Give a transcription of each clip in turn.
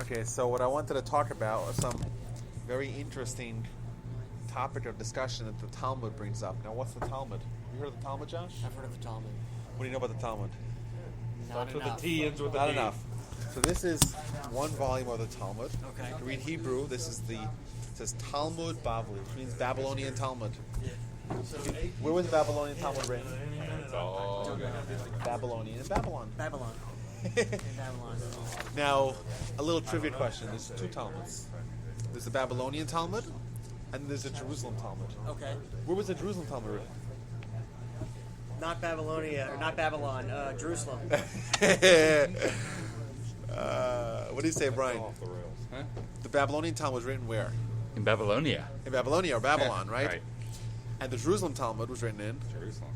Okay, so what I wanted to talk about was some very interesting topic of discussion that the Talmud brings up. Now, what's the Talmud? You heard of the Talmud, Josh? I've heard of the Talmud. What do you know about the Talmud? Not With enough. the T, ends with the Not T. enough. So this is one volume of the Talmud. Okay. To read Hebrew, this is it says Talmud Bavli, which means Babylonian Talmud. Where was the Babylonian Talmud written? It's all good. Babylonian in Babylon. Babylon. In Babylon. Now, a little trivia question. There's two Talmuds. There's the Babylonian Talmud, and there's the Jerusalem Talmud. Okay. Where was the Jerusalem Talmud written? Not Babylonia, or not Babylon, Jerusalem. What do you say, Brian? Off the rails. Huh? The Babylonian Talmud was written where? In Babylonia. In Babylonia or Babylon, right? Right. And the Jerusalem Talmud was written in? Jerusalem.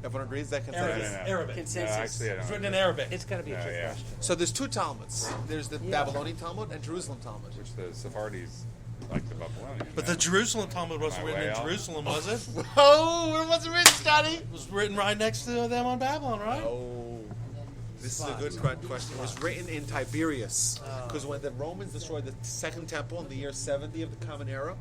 Everyone agrees that Arabic. consensus? Arabic. Consensus. No, actually, I don't It's written know. in Arabic. It's got to be a Oh, trick yeah. question. So there's two Talmuds. There's the Babylonian Talmud and Jerusalem Talmud. Which the Sephardis like the Babylonian. But the Jerusalem Talmud wasn't My written way in out. Jerusalem, was it? Oh, where was it written, Scotty? It was written right next to them on Babylon, right? Oh, this is a good question. It was written in Tiberias. Because when the Romans destroyed the Second Temple in the year 70 of the Common Era,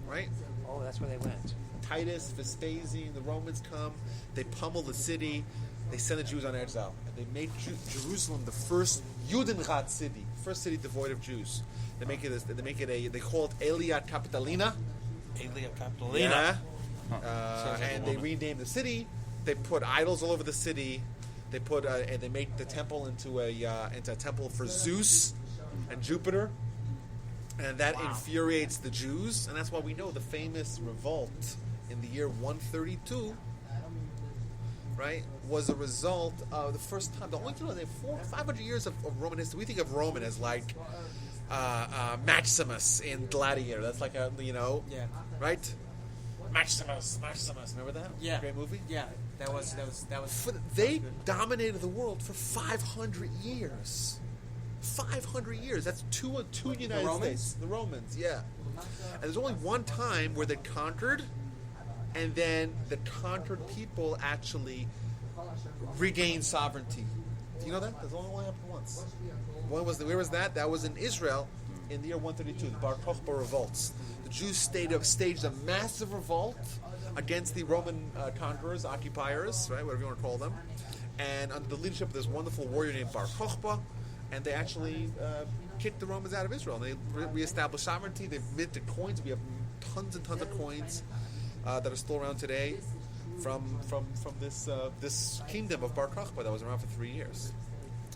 right? Oh, that's where they went. Titus, Vespasian, the Romans come, they pummel the city, they send the Jews on exile. And they make Jerusalem the first Judenrat city, first city devoid of Jews. They call it Elia Capitalina. Aelia Capitolina. Yeah. Sounds like a And they woman. renamed the city. They put idols all over the city. They put and they make the temple into a temple for Zeus and Jupiter, and that infuriates the Jews. And that's why we know the famous revolt in the year 132, right, was a result of the first time. The only time they 500 years of Roman history. We think of Roman as like Maximus in Gladiator. That's like Yeah. right? Maximus. Remember that? Yeah. Great movie. Yeah. That was. They dominated the world for 500 years. 500 years. That's two United Romans? States. The Romans, yeah. And there's only one time where they conquered, and then the conquered people actually regained sovereignty. Do you know that? That's only happened once. Where was that? That was in Israel in the year 132, the Bar Kokhba revolts. The Jews staged a massive revolt against the Roman conquerors, occupiers, right, whatever you want to call them. And under the leadership of this wonderful warrior named Bar Kokhba, and they actually kicked the Romans out of Israel. And they reestablished sovereignty. They minted coins. We have tons and tons of coins that are still around today from this kingdom of Bar Kokhba that was around for 3 years.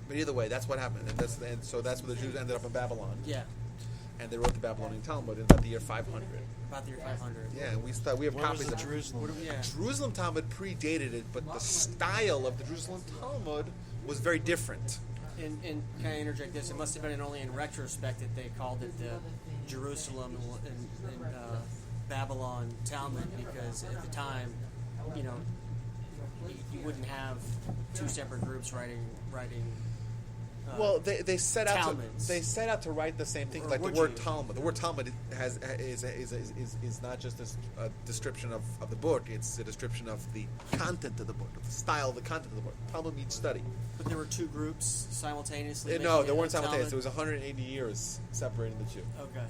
But either way, that's what happened, and so that's where the Jews ended up in Babylon. Yeah. And they wrote the Babylonian Talmud in about the year 500. About the year 500. Yeah, and we have Where was copies the of Jerusalem? Yeah. Jerusalem Talmud predated it, but the style of the Jerusalem Talmud was very different. And can I interject this? It must have been only in retrospect that they called it the Jerusalem and Babylon Talmud, because at the time, you wouldn't have two separate groups writing. Well, they set out Talmuds. to write the same thing, Or like the would word you? Talmud. The word Talmud is not just a description of the book; it's a description of the content of the book, of the style, of the content of the book. Talmud means study. But there were two groups simultaneously. No, making there it weren't a simultaneous. Talmud? There was 180 years separating the two. Okay.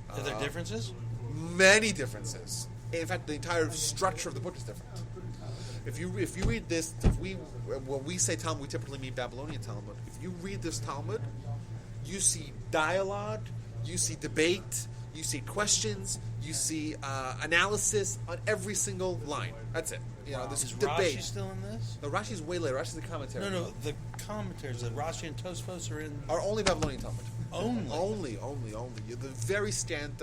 Are there differences? Many differences. In fact, the entire structure of the book is different. If you read this, when we say Talmud, we typically mean Babylonian Talmud. If you read this Talmud, you see dialogue, you see debate, you see questions, you see analysis on every single line. That's it. This Is debate. Rashi still in this? No, Rashi's way later. Rashi's the commentary. No, the commentaries, the Rashi and Tosfos are in Are only Babylonian Talmud. only. Only. The very scant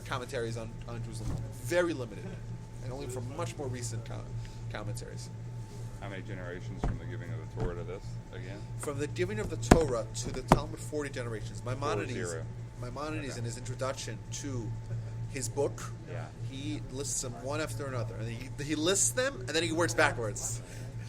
commentaries on Jerusalem. Very limited. And only from much more recent commentaries. How many generations from the giving of the Torah to this again? From the giving of the Torah to the Talmud, 40 generations. Maimonides, 40. in his introduction to his book, Yeah. he lists them one after another. And he lists them, and then he works backwards.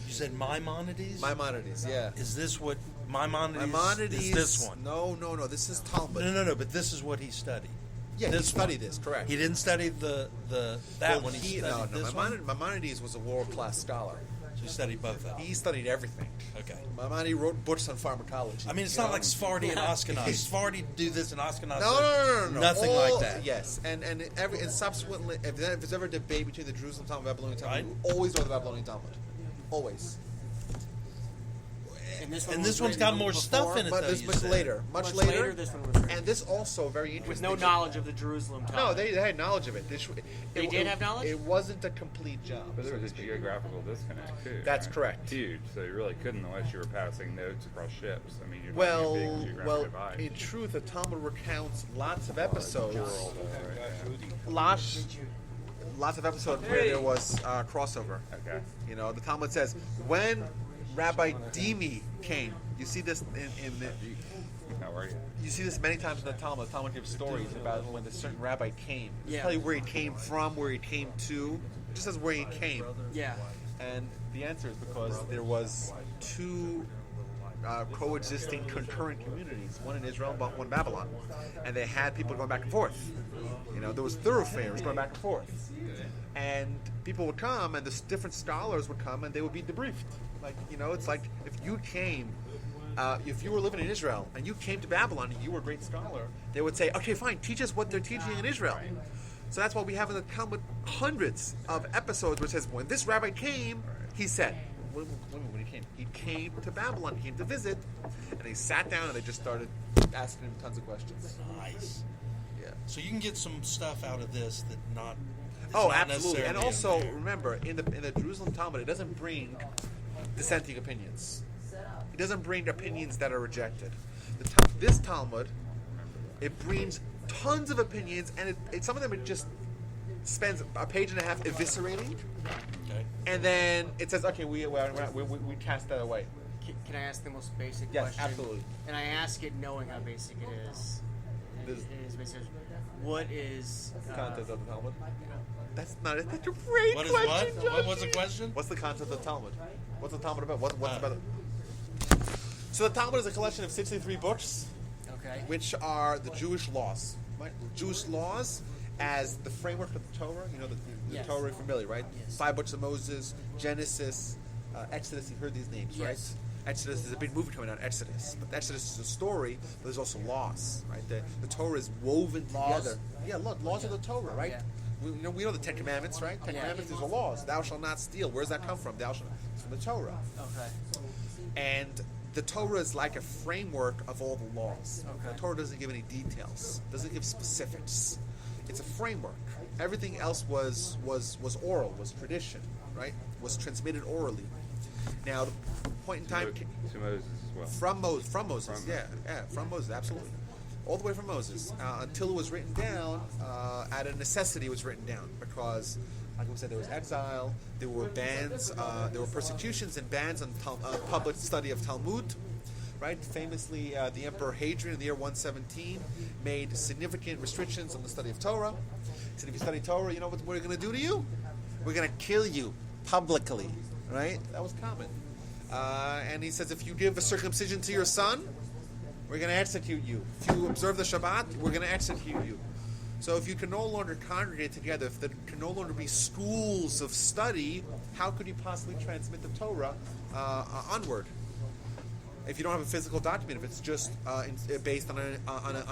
You said Maimonides? Maimonides, yeah. Is this what Maimonides, Maimonides is this one? No. This is Talmud. No, but this is what he studied. Yeah, this he studied this, correct. He didn't study that one. He studied this one. Maimonides was a world-class scholar. So He studied both of them. He studied everything. Okay. Maimonides wrote books on pharmacology. I mean, it's you not know? like Sephardi and Ashkenaz. Sephardi do this and Ashkenaz No. nothing All- like that. Yes, and subsequently, if there's ever a debate between the Jerusalem Talmud and Babylonian Talmud, Right. we always go to the Babylonian Talmud. Always. And And was this one's written got more before, stuff in it. But though, this you much said. later. Much later, this one was written. And this also very interesting. With no knowledge of the Jerusalem Talmud. No, they had knowledge of it. They did have knowledge? It wasn't a complete job. But there so was to a speak. geographical disconnect too. That's right? correct. Huge. So you really couldn't unless you were passing notes across ships. I mean, you're not Well, a big geographic well. divide. In truth, the Talmud recounts lots of It's episodes. rural, though, right? Lots of episodes where there was crossover. Okay. You know, the Talmud says when Rabbi Dimi came. You see this in the. How are you? You see this many times in the Talmud. The Talmud gives stories about when a certain rabbi came. It Yeah. tell you where he came from, where he came to. It just says where he came. Yeah. And the answer is because there was two coexisting concurrent communities, one in Israel and one in Babylon. And they had people going back and forth. You know, there was thoroughfares going back and forth. And people would come, and the different scholars would come, and they would be debriefed. Like, you know, it's like if you came, if you were living in Israel, and you came to Babylon, and you were a great scholar, they would say, okay, fine, teach us what they're teaching in Israel. So that's why we have in the Talmud hundreds of episodes where it says, when this rabbi came, he said, when he came to Babylon, he came to visit, and they sat down and they just started asking him tons of questions. Nice. Yeah. So you can get some stuff out of this that not. Oh, not absolutely. And necessarily also, in there. remember, in the Jerusalem Talmud, it doesn't bring dissenting opinions. It doesn't bring opinions that are rejected. This Talmud, it brings tons of opinions, and some of them it just spends a page and a half eviscerating, Okay. and then it says, okay, we cast that away. Can I ask the most basic Yes, question? absolutely. And I ask it knowing how basic it is. This- It is basic. What is Content of the Talmud? That's not it. That's a great What is question, what? Josh. What was the question? What's the concept of the Talmud? What's the Talmud about? What's about it? So the Talmud is a collection of 63 books, okay? which are the Jewish laws. Right? Jewish laws as the framework of the Torah. You know, the Yes. Torah, you're familiar, right? Yes. 5 books of Moses, Genesis, Exodus. You've heard these names, Yes. right? Exodus is a big movie coming out, Exodus. But Exodus is a story, but there's also laws, right? The Torah is woven Laws? together. Yeah, look, laws of the Torah, right? Yeah. We know the Ten Commandments, right? Ten Yeah. Commandments, these are laws. Thou shalt not steal. Where does that come from? It's from the Torah. Okay. And the Torah is like a framework of all the laws. Okay. The Torah doesn't give any details, doesn't give specifics. It's a framework. Everything else was oral, was tradition, right? Was transmitted orally. Now, the point in time To Moses as well. from Moses, From from Moses, absolutely, all the way from Moses until it was written down. Out of necessity, it was written down because, like we said, there was exile, there were bans, there were persecutions and bans on public study of Talmud. Right, famously, the Emperor Hadrian in the year 117 made significant restrictions on the study of Torah. He said, if you study Torah, you know what we're going to do to you? We're going to kill you publicly. Right? That was common. And he says, if you give a circumcision to your son, we're going to execute you. If you observe the Shabbat, we're going to execute you. So if you can no longer congregate together, if there can no longer be schools of study, how could you possibly transmit the Torah onward? If you don't have a physical document, if it's just based on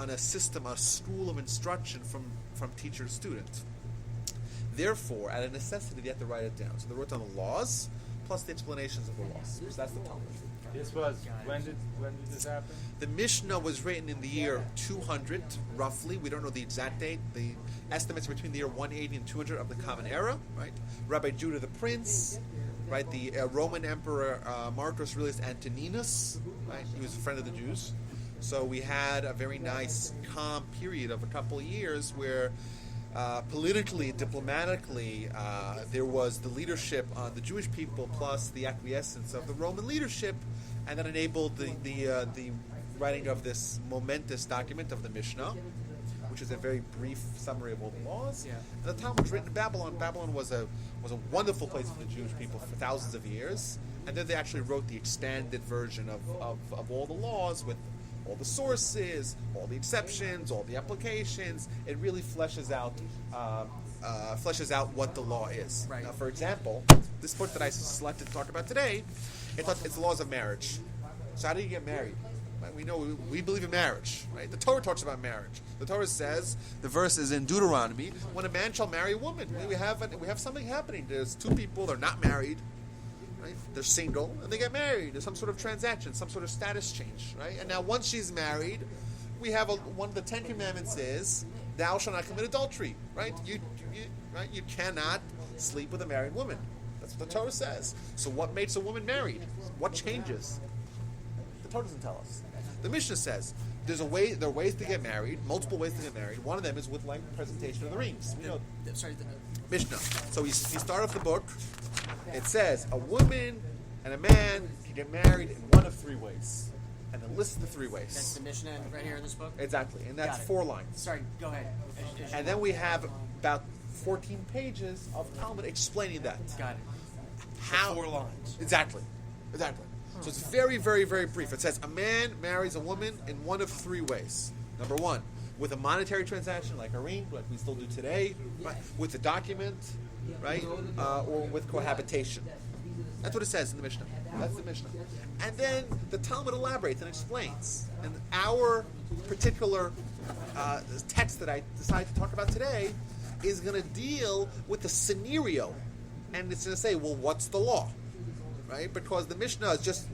a system, a school of instruction from teacher to student. Therefore, out of necessity, they have to write it down. So they wrote down the laws plus the explanations of the laws. So that's the Talmud. This was when did this happen? The Mishnah was written in the year 200, roughly. We don't know the exact date. The estimates are between the year 180 and 200 of the Common Era, right? Rabbi Judah the Prince, right? The Roman Emperor Marcus Aurelius Antoninus, right? He was a friend of the Jews. So we had a very nice, calm period of a couple of years where politically, diplomatically, there was the leadership on the Jewish people plus the acquiescence of the Roman leadership, and that enabled the writing of this momentous document of the Mishnah, which is a very brief summary of all the laws. Yeah. And the Talmud was written in Babylon. Babylon was a wonderful place for the Jewish people for thousands of years, and then they actually wrote the expanded version of all the laws with all the sources, all the exceptions, all the applications. It really fleshes out fleshes out what the law is. Right. Now, for example, this book that I selected to talk about today, it's the laws of marriage. So how do you get married? Right? We know we believe in marriage. Right? The Torah talks about marriage. The Torah says, the verse is in Deuteronomy, when a man shall marry a woman. We have something happening. There's two people, they're not married. Right? They're single, and they get married. There's some sort of transaction, some sort of status change. Right? And now once she's married, we have one of the 10 Commandments is, thou shalt not commit adultery. Right? You cannot sleep with a married woman. That's what the Torah says. So what makes a woman married? What changes? The Torah doesn't tell us. The Mishnah says there are ways to get married, multiple ways to get married. One of them is with presentation of the rings. We know Mishnah. So we start off the book. It says a woman and a man can get married in one of three ways, and it lists the three ways. That's the Mishnah right here in this book. Exactly, and that's 4 lines. Sorry, go ahead. And then we have about 14 pages of Talmud explaining that. Got it. How 4 lines. Exactly. So it's very, very, very brief. It says a man marries a woman in one of 3 ways. Number 1, with a monetary transaction like a ring, like we still do today, right? With a document, right? Or with cohabitation. That's what it says in the Mishnah. That's the Mishnah. And then the Talmud elaborates and explains. And our particular text that I decided to talk about today is going to deal with the scenario. And it's going to say, well, what's the law? Right? Because the Mishnah is just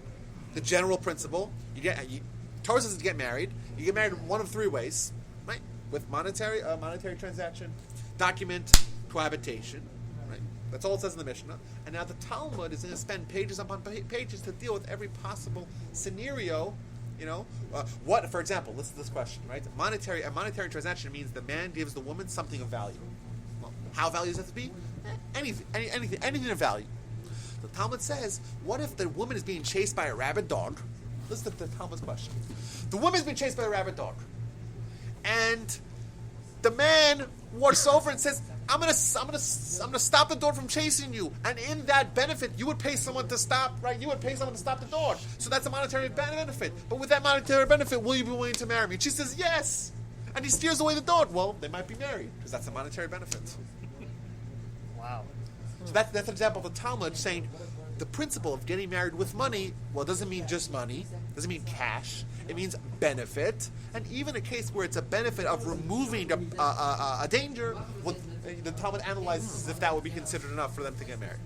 the general principle. Torah says to get married. You get married in one of 3 ways, right? With monetary transaction, document, cohabitation. Right? That's all it says in the Mishnah. And now the Talmud is going to spend pages upon pages to deal with every possible scenario. What, for example, listen to this question, right? A monetary transaction means the man gives the woman something of value. Well, how value does it have to be? Anything of value. The Talmud says, what if the woman is being chased by a rabid dog? Listen to the Talmud's question. The woman's being chased by a rabid dog. And the man walks over and says, I'm gonna stop the dog from chasing you. And in that benefit, you would pay someone to stop, right? You would pay someone to stop the dog. So that's a monetary benefit. But with that monetary benefit, will you be willing to marry me? And she says, yes. And he steers away the dog. Well, they might be married because that's a monetary benefit. Wow. So that's an example of the Talmud saying the principle of getting married with money, well, it doesn't mean just money. It doesn't mean cash. It means benefit. And even a case where it's a benefit of removing a danger, well, the Talmud analyzes if that would be considered enough for them to get married.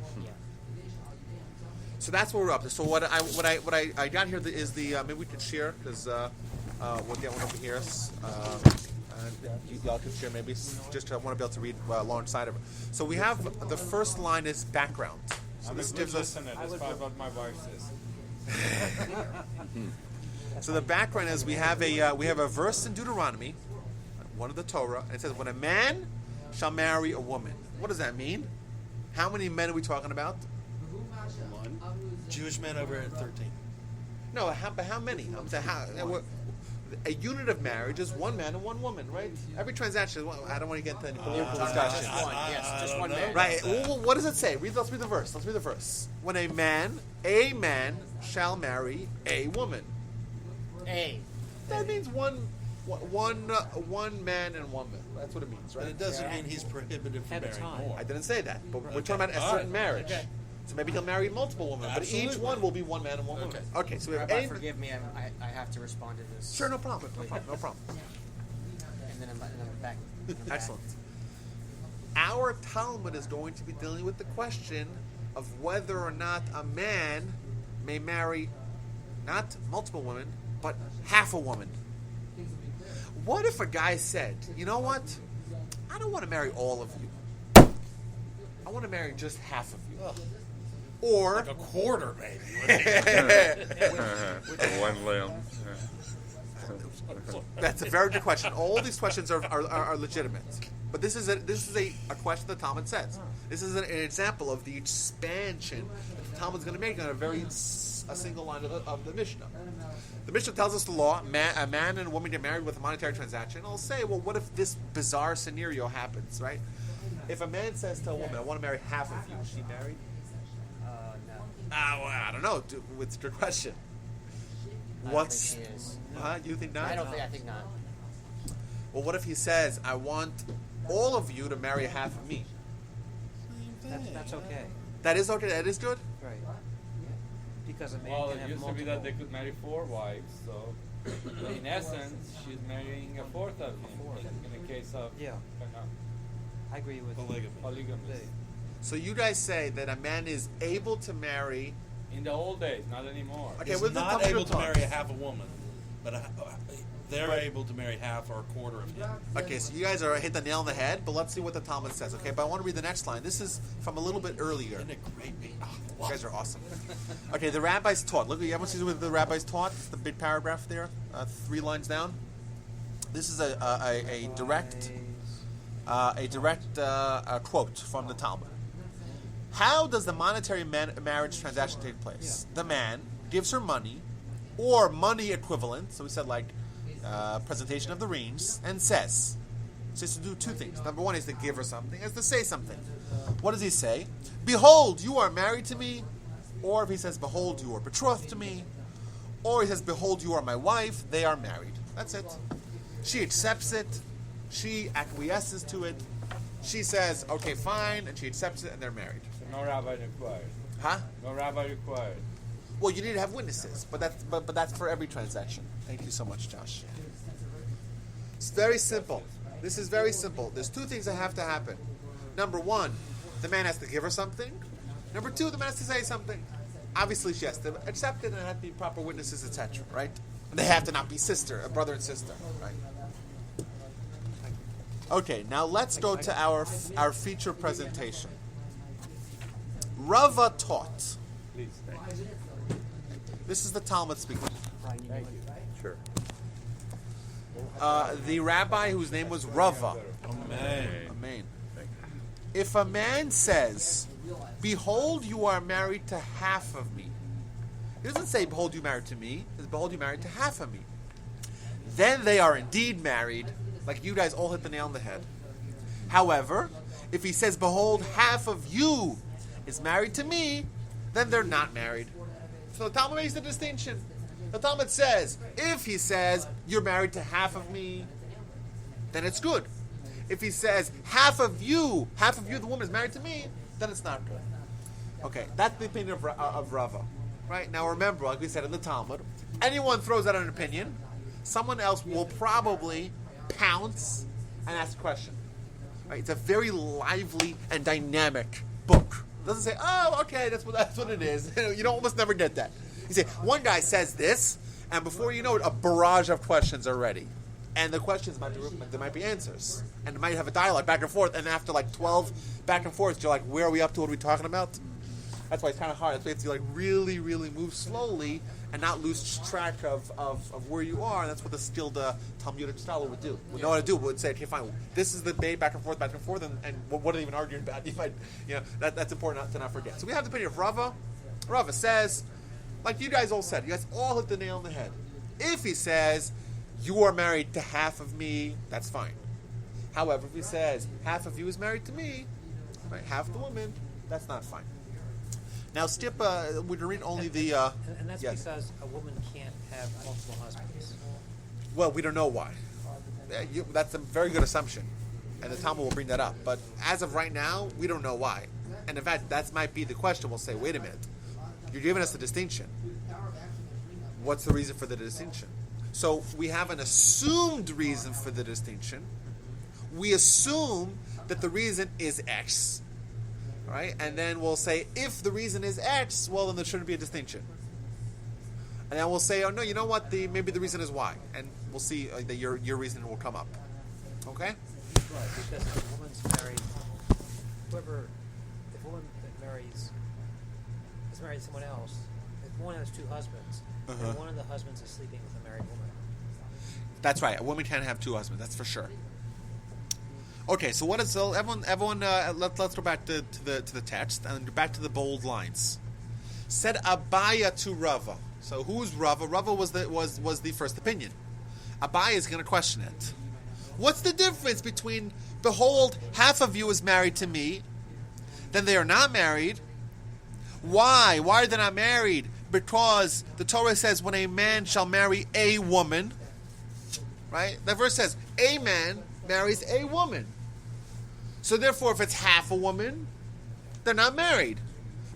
So that's what we're up to. So what I got here is the maybe we can share because we'll get one over here. Y'all can share maybe just I want to be able to read alongside of it. So we have the first line is background. So this gives us. Despite what my wife says. So the background is we have a verse in Deuteronomy, one of the Torah, and it says when a man shall marry a woman. What does that mean? How many men are we talking about? 1. Jewish men over at 13. No, how many? I'm saying a unit of marriage is 1 man and 1 woman, right? Every transaction. I don't want to get into any political discussion. Just one. Yes, just one man. Right. Well, what does it say? Let's read the verse. Let's read the verse. When a man shall marry a woman. That means one man and woman. That's what it means, right? But it doesn't mean he's prohibited from marrying more. I didn't say that, but we're talking about a certain marriage. Okay. So maybe he'll marry multiple women, Absolutely. but each one will be 1 man and 1 woman. Okay, so we have Rabbi, forgive me. I have to respond to this. Sure, no problem. No problem. And then I'm back. Excellent. Our Talmud is going to be dealing with the question of whether or not a man may marry not multiple women, but half a woman. What if a guy said, you know what? I don't want to marry all of you. I want to marry just half of you. Ugh. Or Like a quarter, maybe. One limb. That's a very good question. All these questions are legitimate. But this is a question the Talmud says. This is an example of the expansion that the Talmud's going to make on a single line of the Mishnah. The Mishnah tells us the law: a man and a woman get married with a monetary transaction. I'll say, well, what if this bizarre scenario happens, right? If a man says to a woman, "I want to marry half of you," is she married? No. Well, I don't know. What's your question? I don't think she is. You think not? I think not. Well, what if he says, I want all of you to marry half of me? That's okay. That is okay. That is good. Right. Because a man Well, can it have used to multiple. be that they could marry 4 wives, so in essence, she's marrying a fourth of him in the case of Yeah. I agree with polygamous. So you guys say that a man is able to marry. In the old days, not anymore. Okay, He's with the not Talmudic able to talk. marry a half a woman, but they're able to marry half or a quarter of him. Okay, so you guys are hit the nail on the head, but let's see what the Talmud says. Okay, but I want to read the next line. This is from a little bit earlier. Isn't it great? You guys are awesome. Okay, the rabbis taught. Look, everyone sees what the rabbis taught. The big paragraph there, 3 lines down. This is a direct quote from the Talmud. How does the monetary marriage transaction take place? The man gives her money, or money equivalent. So we said like presentation of the rings, and says to do 2 things. Number 1 is to give her something, is to say something. What does he say? Behold, you are married to me. Or if he says, behold, you are betrothed to me. Or he says, behold, you are my wife. They are married. That's it. She accepts it. She acquiesces to it. She says, okay, fine. And she accepts it, and they're married. So no rabbi required. Huh? No rabbi required. Well, you need to have witnesses. But that's for every transaction. Thank you so much, Josh. It's very simple. This is very simple. There's 2 things that have to happen. Number 1, the man has to give her something. Number 2, the man has to say something. Obviously, she has to accept it, and there have to be proper witnesses, etc. Right? And they have to not be a brother and sister. Right? Okay, now let's go to our feature presentation. Rava taught. Please, thank you. This is the Talmud speaking. Thank you. Sure. The rabbi whose name was Rava. Amen. Amen. If a man says, behold, you are married to half of me. He doesn't say, behold, you married to me. He says, behold, you married to half of me. Then they are indeed married, like you guys all hit the nail on the head. However, if he says, behold, half of you is married to me, then they're not married. So the Talmud makes the distinction. The Talmud says, if he says, you're married to half of me, then it's good. If he says, half of you, the woman is married to me, then it's not good. Okay, that's the opinion of Rava. Right? Now remember, like we said in the Talmud, anyone throws out an opinion, someone else will probably pounce and ask a question. Right? It's a very lively and dynamic book. It doesn't say, oh, okay, that's what it is. You don't almost never get that. You say, one guy says this, and before you know it, a barrage of questions are ready. And the questions there might be answers. And it might have a dialogue back and forth, and after like 12 back and forth, you're like, where are we up to? What are we talking about? That's why it's kind of hard. That's why you have to like really, really move slowly and not lose track of where you are. And that's what the skilled Talmudic scholar would do. Would know how to do. Would say, okay, fine. This is the debate back and forth, and what are they even arguing about? You might, that's important to not forget. So we have the opinion of Rava. Rava says, like you guys all said, you guys all hit the nail on the head. If he says, you are married to half of me, that's fine. However, if he says, half of you is married to me, right, half the woman, that's not fine. Now, Skip, we're read only the... and that's yes. because a woman can't have multiple husbands. Well, we don't know why. That's a very good assumption, and the Talmud will bring that up. But as of right now, we don't know why. And in fact, that might be the question. We'll say, wait a minute. You're giving us a distinction. What's the reason for the distinction? So we have an assumed reason for the distinction. We assume that the reason is X. Right? And then we'll say, if the reason is X, well, then there shouldn't be a distinction. And then we'll say, oh, no, you know what? Maybe the reason is Y. And we'll see that your reason will come up. Okay? Right, because if a woman's married, if a woman that is married to someone else, if one has 2 husbands, and one of the husbands is sleeping with a married woman. That's right. A woman can't have 2 husbands. That's for sure. Okay, so what is everyone? Let's go back to the text and back to the bold lines. Said Abaya to Rava. So who's Rava? Rava was the first opinion. Abaya is going to question it. What's the difference between behold, half of you is married to me, then they are not married? Why? Why are they not married? Because the Torah says when a man shall marry a woman, right? The verse says, a man marries a woman. So therefore, if it's half a woman, they're not married.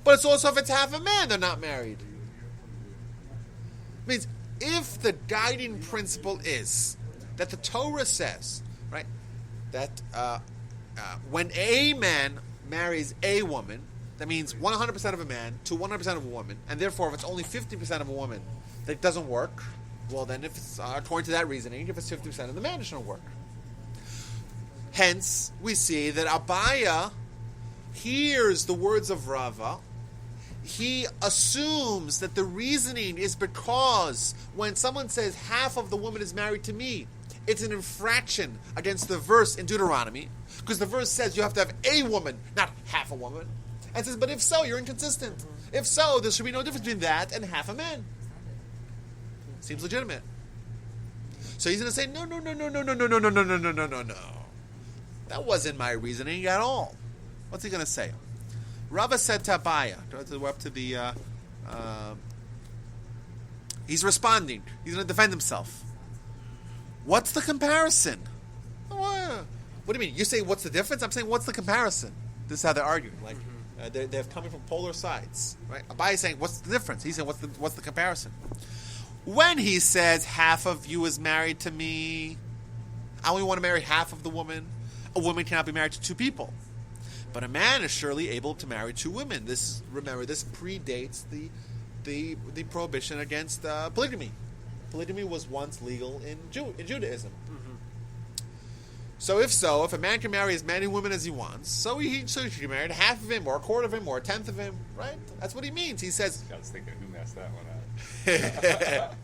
But it's also if it's half a man, they're not married. Means if the guiding principle is that the Torah says, right, that when a man marries a woman, that means 100% of a man to 100% of a woman, and therefore if it's only 50% of a woman that doesn't work, well then if it's according to that reasoning, if it's 50% of the man, it shouldn't work. Hence, we see that Abaya hears the words of Rava. He assumes that the reasoning is because when someone says half of the woman is married to me, it's an infraction against the verse in Deuteronomy, because the verse says you have to have a woman, not half a woman. And says, but if so, you're inconsistent. If so, there should be no difference between that and half a man. Seems legitimate. So he's going to say, no. That wasn't my reasoning at all. What's he going to say? Rava said to Abaya, we're up to the, he's responding. He's going to defend himself. What's the comparison? What do you mean? You say, what's the difference? I'm saying, what's the comparison? This is how they're arguing. Like, they're coming from polar sides. Right? Abaya is saying, what's the difference? He's saying, what's the comparison? When he says, half of you is married to me, I only want to marry half of the woman. A woman cannot be married to two people. But a man is surely able to marry two women. Remember, this predates the prohibition against polygamy. Polygamy was once legal in Judaism. Mm-hmm. So if a man can marry as many women as he wants, so he can marry half of him, or a quarter of him, or a tenth of him, right? That's what he means. He says... I was thinking, who messed that one up?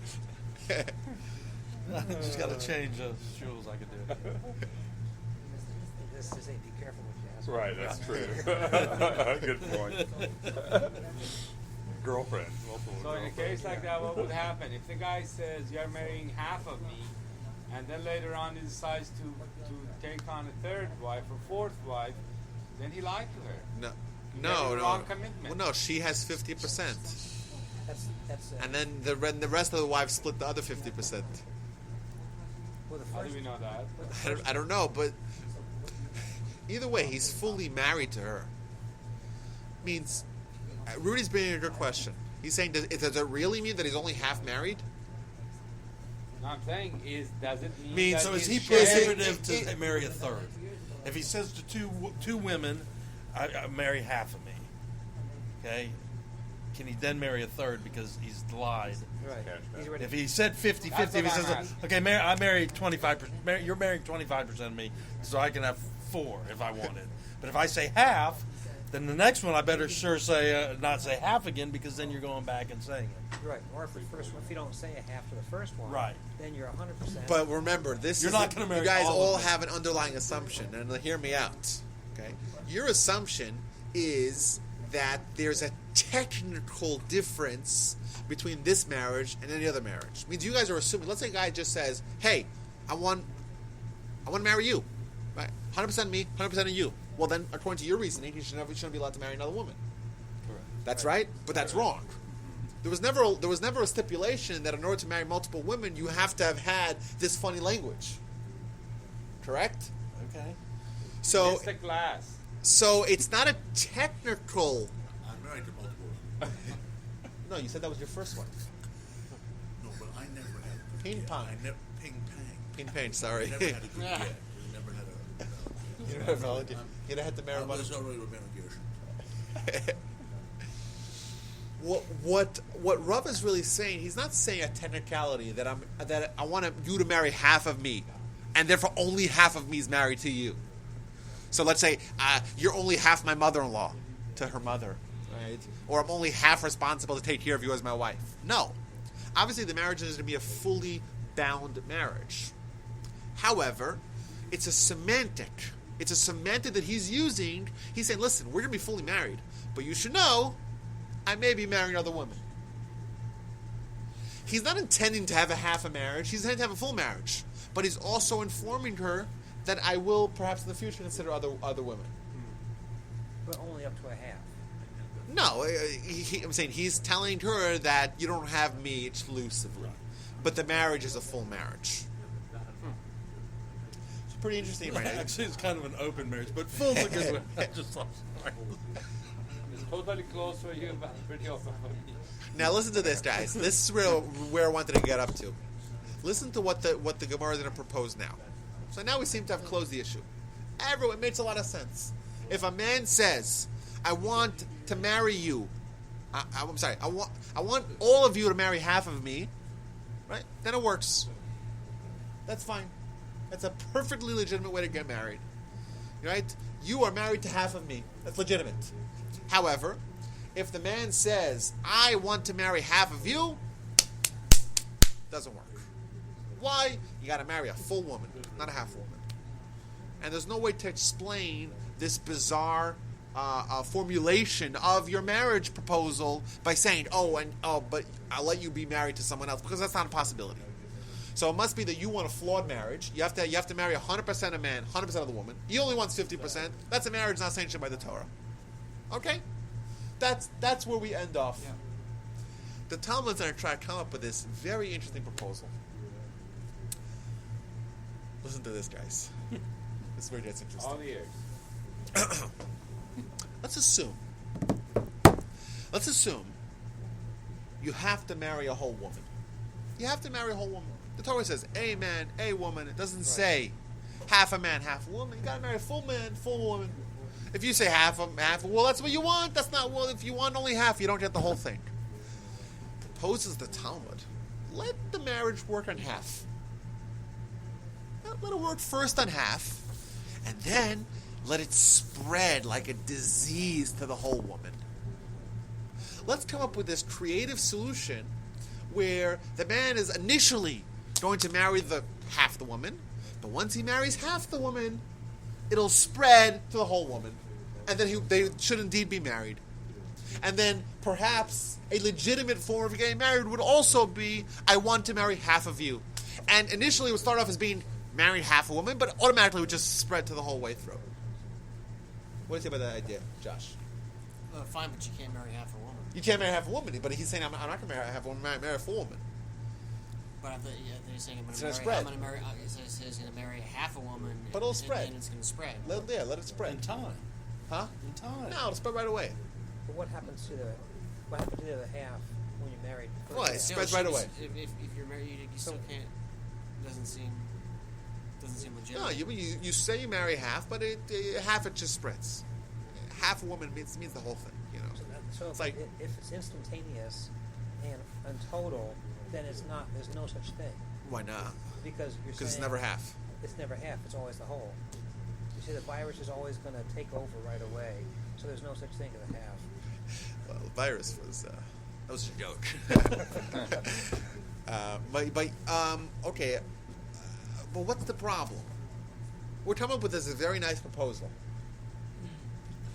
Just got to change the shoes. I could do it. This is be careful what you ask. Right, that's true. Good point. Girlfriend. So in a case like that, what would happen? If the guy says, you're marrying half of me, and then later on he decides to take on a third wife or fourth wife, then he lied to her. No. Wrong commitment. Well, no, she has 50%. That's And then the rest of the wives split the other 50%. well, the How first, do we know that? I don't know, but either way, he's fully married to her. Means, Rudy's bringing a good question. He's saying, does it really mean that he's only half married? No, I'm saying does it mean Means- that So is he he's sharing- prohibitive to marry a third? If he says to two women, I marry half of me, okay? Can he then marry a third because he's lied? right. He's ready. If he said 50-50, That's if he what I'm says, asking. okay, I married 25%, you're marrying 25% of me, so I can have 4 if I wanted. But if I say half, then the next one I better sure say not say half again, because then you're going back and saying it. Right. Or if the first one, if you don't say a half to the first one, Right. then you're 100%. But remember, You're not gonna marry you guys all of all them. have an underlying assumption, and hear me out. Okay, your assumption is that there's a technical difference between this marriage and any other marriage. It means you guys are assuming. Let's say a guy just says, "Hey, I want to marry you, right? 100% me, 100% of you." Well, then, according to your reasoning, he shouldn't be allowed to marry another woman. Correct. That's right, but that's wrong. There was never a stipulation that in order to marry multiple women, you have to have had this funny language. Correct? Okay. So, It's the class. so it's not a technical. I'm married to multiple. No, you said that was your first one. No, but I never had Ping pong. I never ping pong. Ping pong. Sorry. I never had a good yet. I never had a. You never had- you'd have had to marry I was multiple. already romantic. What Rav is really saying, he's not saying a technicality that I want you to marry half of me, and therefore only half of me is married to you. So let's say you're only half my mother-in-law to her mother, right? Or I'm only half responsible to take care of you as my wife. No, obviously the marriage is going to be a fully bound marriage. However, it's a semantic. It's a semantic that he's using. He's saying, listen, we're going to be fully married, but you should know I may be marrying other women. He's not intending to have a half a marriage. He's intending to have a full marriage. But he's also informing her that I will perhaps in the future consider other women. but only up to a half. No, I'm saying he's telling her that you don't have me exclusively. But the marriage is a full marriage. pretty interesting right now. Actually, it's kind of an open marriage, but full's a good one. I just thought, sorry. It's totally closed for you, but pretty open for me. Now listen to this, guys. This is where I wanted to get up to. Listen to what the Gemara is going to propose now. So now we seem to have closed the issue. It makes a lot of sense. If a man says, "I want to marry you," I'm sorry, I want all of you to marry half of me, right? Then it works. That's fine. That's a perfectly legitimate way to get married, right? You are married to half of me. That's legitimate. However, if the man says, "I want to marry half of you," doesn't work. Why? You got to marry a full woman, not a half woman. And there's no way to explain this bizarre formulation of your marriage proposal by saying, but I'll let you be married to someone else, because that's not a possibility. So it must be that you want a flawed marriage. You have to marry 100% of man, 100% of the woman. He only wants 50%. That's a marriage not sanctioned by the Torah. Okay? That's where we end off. Yeah. The Talmud's going to try to come up with this very interesting proposal. Listen to this, guys. This is where it gets interesting. All the ears. Let's assume you have to marry a whole woman. You have to marry a whole woman. The Torah says a man, a woman. It doesn't say half a man, half a woman. You got to marry a full man, full woman. If you say half, well, that's what you want. That's not, well, if you want only half, you don't get the whole thing. Proposes the Talmud. Let the marriage work on half. Let it work first on half, and then let it spread like a disease to the whole woman. Let's come up with this creative solution where the man is initially going to marry half the woman, but once he marries half the woman, it'll spread to the whole woman, and then they should indeed be married. And then perhaps a legitimate form of getting married would also be, I want to marry half of you. And initially it would start off as being married half a woman, but automatically would just spread to the whole way through. What do you think about that idea, Josh? Fine, but you can't marry half a woman. You can't marry half a woman, but he's saying I'm not going to marry half a woman, marry a full woman. But I thought you're saying I'm It's going gonna to marry. spread. I'm going to marry. He's going to marry half a woman. But it'll spread. And it's going to spread. Let it spread. In time. Huh? In time. No, it'll spread right away. But what happens to the other half when you're married? Well, it First half? spreads right away. If you're married, you still can't. Doesn't seem No, legitimate. you say you marry half, but half it just spreads. Half a woman means the whole thing. You know. So It's if, like- if it's instantaneous and total, then it's not. There's no such thing Why not? because you're Because it's saying never half. It's never half. It's always the whole. You see, the virus is always going to take over right away. So there's no such thing as a half. Well, the virus was that was a joke. Okay. But what's the problem? We're coming up with this very nice proposal.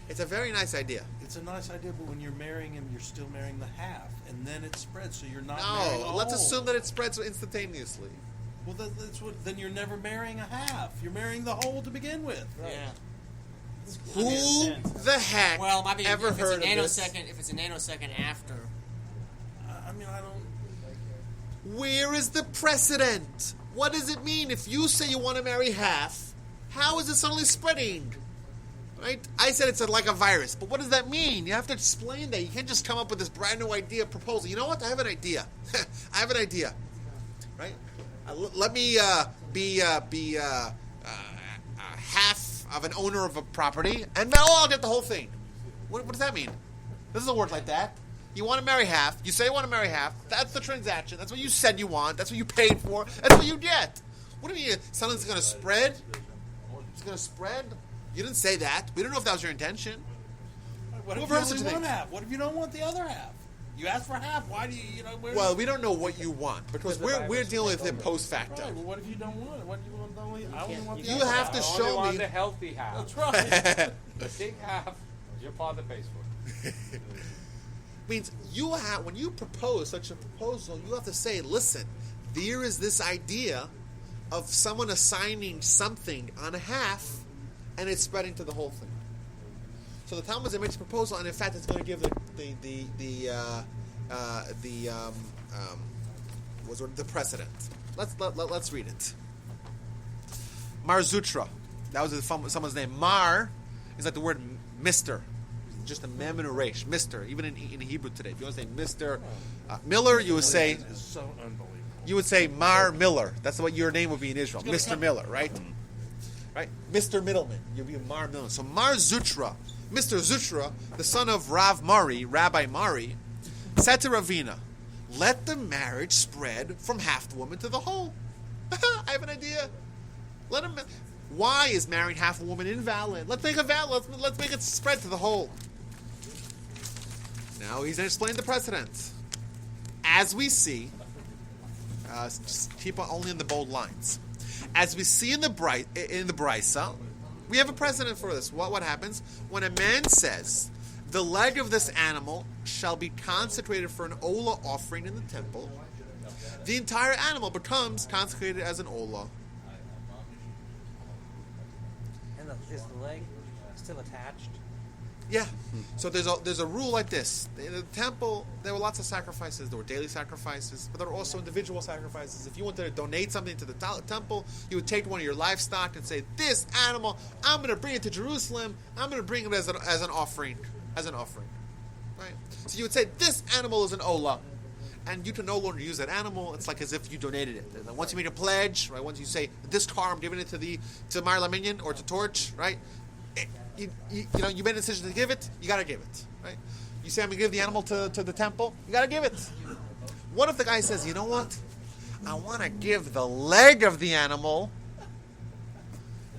It's a very nice idea. It's a nice idea, but when you're marrying him, you're still marrying the half, and then it spreads, so you're not marrying No, the let's whole. assume that it spreads instantaneously. Well, that's what. Then you're never marrying a half. You're marrying the whole to begin with. Yeah. Who the heck Well, maybe ever if heard it's a of this? nanosecond, if it's a nanosecond after. I mean, I don't. Where is the precedent? What does it mean if you say you want to marry half? How is it suddenly spreading? Right? I said it's like a virus, but what does that mean? You have to explain that. You can't just come up with this brand new idea proposal. You know what? I have an idea. I have an idea. Right? Let me be half of an owner of a property, and I'll get the whole thing. What does that mean? This doesn't work like that. You want to marry half. You say you want to marry half. That's the transaction. That's what you said you want. That's what you paid for. That's what you get. What do you mean? Something's going to spread? It's going to spread? You didn't say that. We don't know if that was your intention. What if Whoever you has only such a want thing? half? What if you don't want the other half? You asked for half. Why do you know? Well, we don't know what you want because Because the we're virus dealing will with take it over. post facto. Right, well, what if you don't want it? What do you want? I only can't- want the you You other have half. to I show only want me. the healthy half. That's right. The big half, your father pays for. Means you have when you propose such a proposal, you have to say, listen, there is this idea of someone assigning something on a half, and it's spreading to the whole thing. So the Talmud makes a proposal, and in fact, it's going to give the precedent. Let's read it. Mar Zutra. That was someone's name. Mar is like the word Mister. Just a mem and a resh. Mister. Even in Hebrew today, if you want to say Mister Miller, you would say It's so unbelievable. you would say Mar Miller. That's what your name would be in Israel. Mr. Miller, right? Right? Mr. Middleman. You'd be Mar Miller. So Mar Zutra, Mr. Zutra, the son of Rav Mari, Rabbi Mari, said to Ravina, let the marriage spread from half the woman to the whole. I have an idea. Let him. Why is marrying half a woman invalid? Let's make it valid. Let's make it spread to the whole. Now he's going to explain the precedent. As we see, just keep on only in the bold lines. As we see in the Brisa, we have a precedent for this. What happens when a man says, "The leg of this animal shall be consecrated for an olah offering in the temple"? The entire animal becomes consecrated as an olah. And is the leg still attached? Yeah. So there's a rule like this. In the temple, there were lots of sacrifices. There were daily sacrifices, but there were also individual sacrifices. If you wanted to donate something to the temple, you would take one of your livestock and say, "This animal, I'm going to bring it to Jerusalem. I'm going to bring it as an offering, right? So you would say, "This animal is an olah," and you can no longer use that animal. It's like as if you donated it. And then once you make a pledge, right? Once you say, "This car, I'm giving it to Mar Laminion or to Torch," right? You made a decision to give it, you got to give it, right? You say, I'm going to give the animal to the temple, you got to give it. What if the guy says, you know what? I want to give the leg of the animal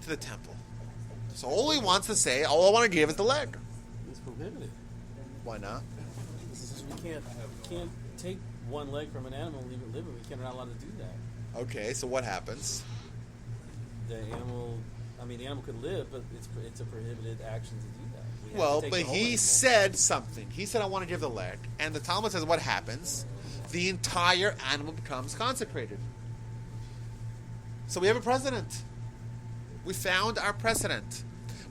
to the temple. So all he wants to say, all I want to give is the leg. It's prohibited. Why not? We can't take one leg from an animal and leave it living. We're not allowed to do that. Okay, so what happens? The animal could live, but it's a prohibited action to do that. We have Well, to take but the whole he animal. said something. He said, I want to give the leg. And the Talmud says, what happens? The entire animal becomes consecrated. So we have a precedent. We found our precedent.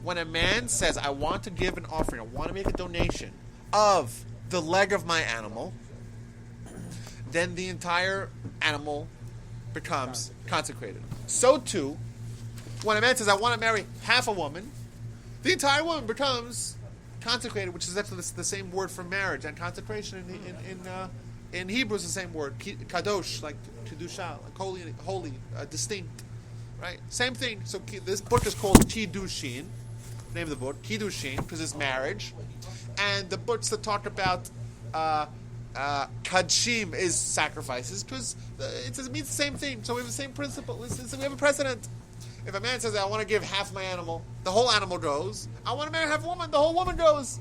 When a man says, I want to give an offering, I want to make a donation of the leg of my animal, then the entire animal becomes consecrated. So too, when a man says, I want to marry half a woman, the entire woman becomes consecrated, which is actually the same word for marriage. And consecration in Hebrew is the same word, kadosh, like kedusha, like holy, distinct, right? Same thing. So this book is called Kiddushin, name of the book, Kiddushin, because it's marriage. And the books that talk about kadshim is sacrifices, because it means the same thing. So we have the same principle. So we have a precedent. If a man says, I want to give half my animal, the whole animal goes. I want to marry half a woman, the whole woman goes.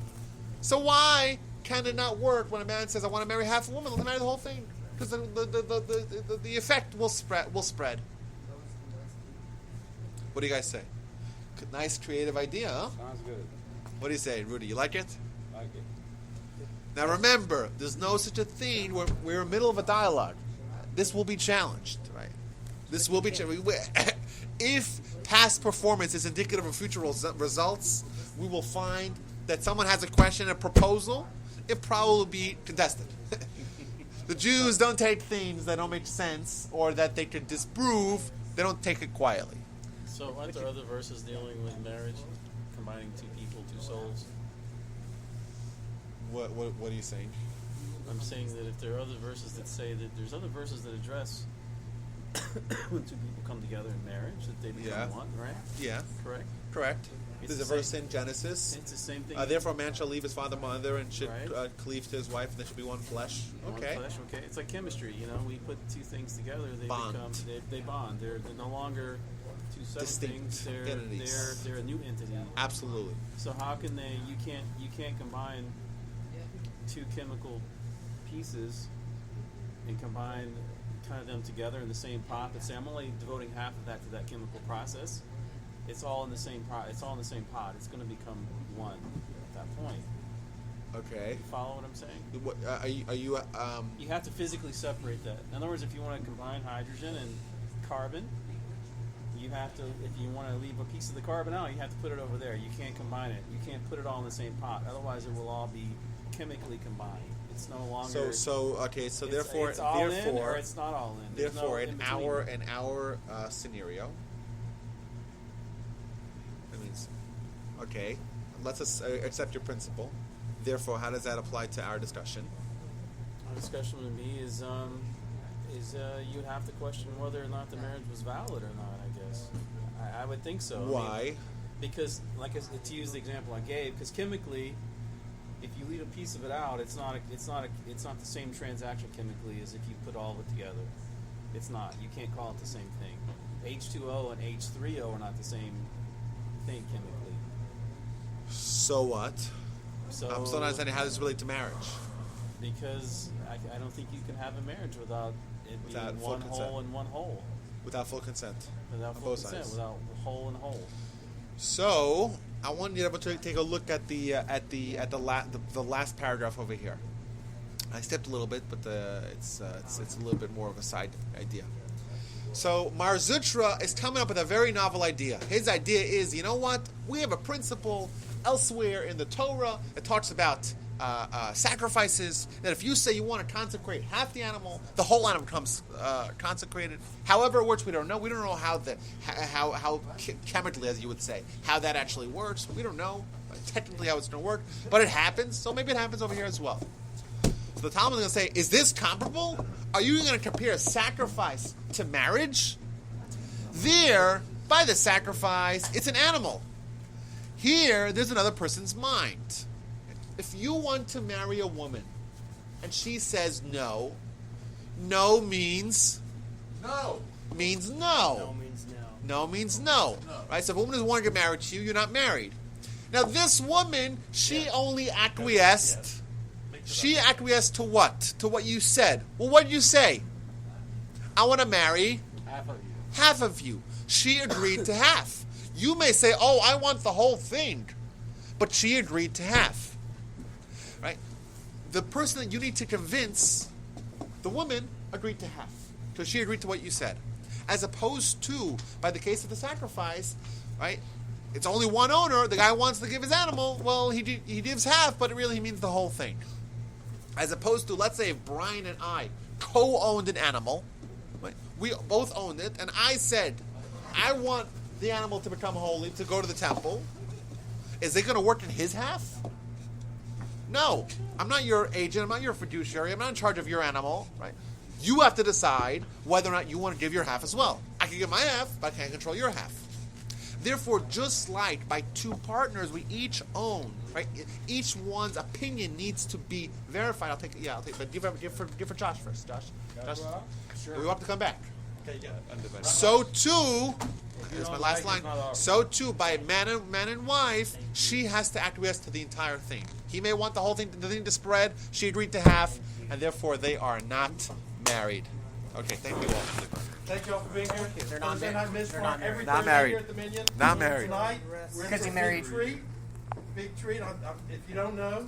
So why can it not work when a man says, I want to marry half a woman, let's marry the whole thing? Because the effect will spread. What do you guys say? Nice creative idea, huh? Sounds good. What do you say, Rudy? You like it? Like it. Now remember, there's no such a thing where we're in the middle of a dialogue. This will be challenged, right? This will be challenged. If past performance is indicative of future results, we will find that someone has a question, a proposal, it probably will be contested. The Jews don't take things that don't make sense or that they could disprove. They don't take it quietly. So aren't there other verses dealing with marriage, combining two people, two souls? What are you saying? I'm saying that if there are other verses that say that there's other verses that address when two people come together in marriage, that they become one, right? Yeah. Correct? Correct. It's There's a the verse in Genesis. It's the same thing. Therefore, a man shall leave his father and mother and should Right. cleave to his wife, and they should be one flesh. Okay. One flesh, okay. It's like chemistry, we put two things together, they Bond. become they bond. They're no longer two separate Distinct things. entities. They're a new entity. Absolutely. So how can you can't combine two chemical pieces and combine kind of them together in the same pot and say I'm only devoting half of that to that chemical process. It's all in the same pot. It's all in the same pot. It's going to become one at that point. Okay. You follow what I'm saying? What, are you You have to physically separate that. In other words, if you want to combine hydrogen and carbon, you have to. If you want to leave a piece of the carbon out, you have to put it over there. You can't combine it. You can't put it all in the same pot. Otherwise, it will all be chemically combined. It's no longer. So therefore it's all in or it's not all in. There's Therefore, no in in-between. our scenario, It means, okay, let's accept your principle. Therefore, how does that apply to our discussion? Our discussion with me is you'd have to question whether or not the marriage was valid or not. I guess I would think so. Why? I mean, because, to use the example I gave, because chemically, if you leave a piece of it out, it's not the same transaction chemically as if you put all of it together. It's not. You can't call it the same thing. H2O and H3O are not the same thing chemically. So what? So I'm still not understanding how this relates to marriage. Because I don't think you can have a marriage without it Without being full one consent. whole and one whole. Without full consent. Without On full both consent, sides. without whole and whole. So I want you to take a look at the last paragraph over here. I stepped a little bit, but it's a little bit more of a side idea. So Mar Zutra is coming up with a very novel idea. His idea is, you know what? We have a principle elsewhere in the Torah that talks about sacrifices, that if you say you want to consecrate half the animal, the whole animal becomes consecrated. However it works, we don't know. We don't know how chemically, as you would say, how that actually works. We don't know technically how it's going to work, but it happens. So maybe it happens over here as well. So the Talmud is going to say, is this comparable? Are you going to compare sacrifice to marriage? There, by the sacrifice, it's an animal. Here, there's another person's mind. If you want to marry a woman and she says no, no means No. means No no. means no. No means no. Right? So if a woman doesn't want to get married to you, you're not married. Now this woman, she only acquiesced. She acquiesced to what? To what you said. Well, what did you say? I want to marry Half of you. half of you. She agreed to half. You may say, oh, I want the whole thing. But she agreed to half. Right? The person that you need to convince, the woman, agreed to half. So she agreed to what you said. As opposed to, by the case of the sacrifice, right? It's only one owner. The guy wants to give his animal. Well, he gives half, but really he means the whole thing. As opposed to, let's say, if Brian and I co-owned an animal, right? We both owned it, and I said, I want the animal to become holy, to go to the temple. Is it going to work in his half? No. I'm not your agent. I'm not your fiduciary. I'm not in charge of your animal, right? You have to decide whether or not you want to give your half as well. I can give my half, but I can't control your half. Therefore, just like by two partners, we each own, right? Each one's opinion needs to be verified. I'll take, but give for Josh first. Josh, we want to come back. Okay, yeah. So too, here's my last line. So too, by man and wife, she has to acquiesce to the entire thing. He may want the thing to spread. She agreed to half, and therefore they are not married. Okay, thank you all. Thank you all for being here. They're not Thursday married. night Miss They're Farm not married. every Not Thursday married. here at the Minion. Not married. Tonight, we're in Because for he a married. Big treat. If you don't know,